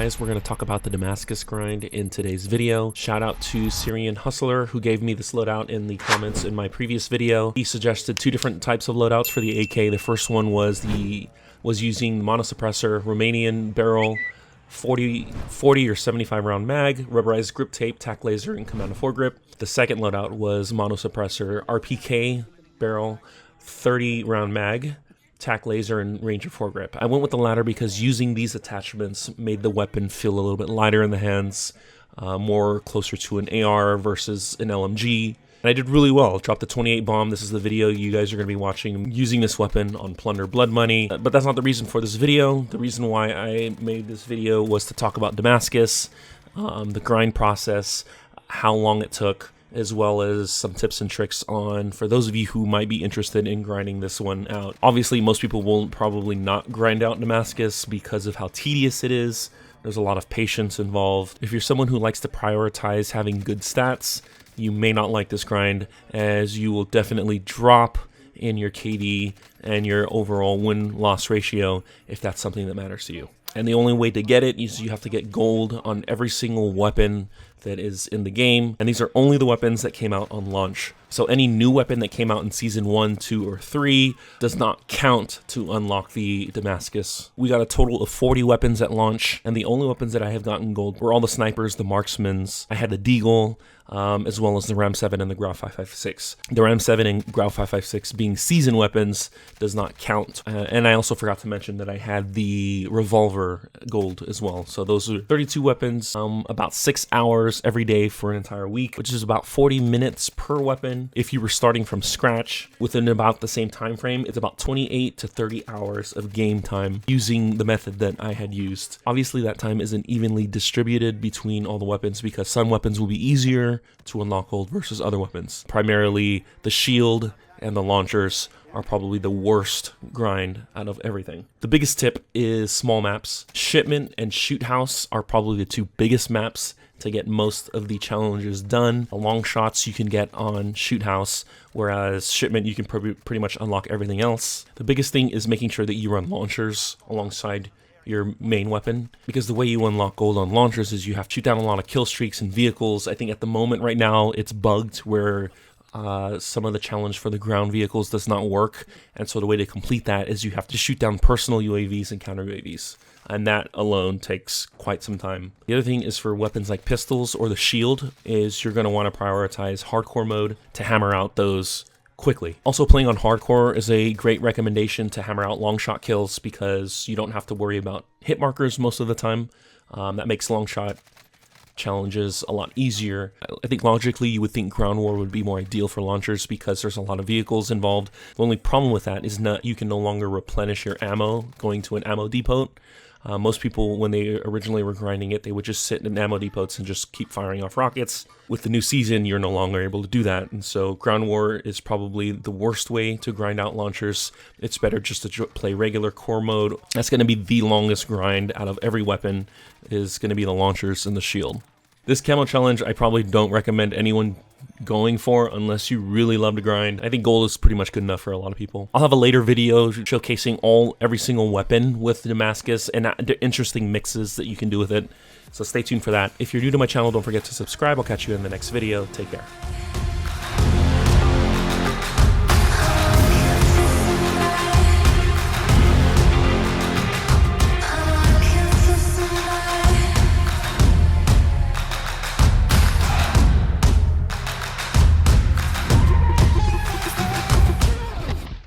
guys, we're going to talk about the Damascus grind in today's video. Shout out to Syrian Hustler who gave me this loadout in the comments in my previous video. He suggested two different types of loadouts for the AK. The first one was using monosuppressor, Romanian barrel, 40 or 75 round mag, rubberized grip tape, tack laser, and command foregrip. The second loadout was monosuppressor, RPK barrel, 30 round mag, tack laser, and ranger foregrip. I went with the latter because using these attachments made the weapon feel a little bit lighter in the hands, more closer to an AR versus an LMG. And I did really well. Dropped the 28 bomb. This is the video you guys are going to be watching using this weapon on Plunder Blood Money. But that's not the reason for this video. The reason why I made this video was to talk about Damascus, the grind process, how long it took, as well as some tips and tricks on for those of you who might be interested in grinding this one out. Obviously, most people will probably not grind out Damascus because of how tedious it is. There's a lot of patience involved. If you're someone who likes to prioritize having good stats, you may not like this grind, as you will definitely drop in your KD and your overall win-loss ratio if that's something that matters to you. And the only way to get it is you have to get gold on every single weapon that is in the game, and these are only the weapons that came out on launch. So any new weapon that came out in season 1, 2, or 3 does not count to unlock the Damascus. We got a total of 40 weapons at launch, and the only weapons that I have gotten gold were all the snipers, the marksmans. I had the deagle, as well as the Ram 7 and the Grau 556. The Ram 7 and Grau 556 being season weapons does not count. And I also forgot to mention that I had the revolver gold as well. So those are 32 weapons, about 6 hours every day for an entire week, which is about 40 minutes per weapon. If you were starting from scratch within about the same time frame, it's about 28 to 30 hours of game time using the method that I had used. Obviously, that time isn't evenly distributed between all the weapons because some weapons will be easier to unlock gold versus other weapons. Primarily, the shield and the launchers are probably the worst grind out of everything. The biggest tip is small maps. Shipment and Shoot House are probably the two biggest maps to get most of the challenges done. The long shots you can get on Shoot House, whereas Shipment you can pretty much unlock everything else. The biggest thing is making sure that you run launchers alongside your main weapon, because the way you unlock gold on launchers is you have to shoot down a lot of kill streaks and vehicles. I think at the moment right now it's bugged where some of the challenge for the ground vehicles does not work, and so the way to complete that is you have to shoot down personal UAVs and counter UAVs, and that alone takes quite some time. The other thing is for weapons like pistols or the shield is you're going to want to prioritize hardcore mode to hammer out those quickly. Also, playing on hardcore is a great recommendation to hammer out long shot kills because you don't have to worry about hit markers most of the time. That makes long shot challenges a lot easier. I think logically you would think ground war would be more ideal for launchers because there's a lot of vehicles involved. The only problem with that is you can no longer replenish your ammo going to an ammo depot. Most people, when they originally were grinding it, they would just sit in ammo depots and just keep firing off rockets. With the new season, you're no longer able to do that, and so ground war is probably the worst way to grind out launchers. It's better just to play regular core mode. That's going to be the longest grind out of every weapon, is going to be the launchers and the shield. This camo challenge I probably don't recommend anyone going for unless you really love to grind. I think gold is pretty much good enough for a lot of people. I'll have a later video showcasing every single weapon with Damascus and the interesting mixes that you can do with it. So stay tuned for that. If you're new to my channel, don't forget to subscribe. I'll catch you in the next video. Take care.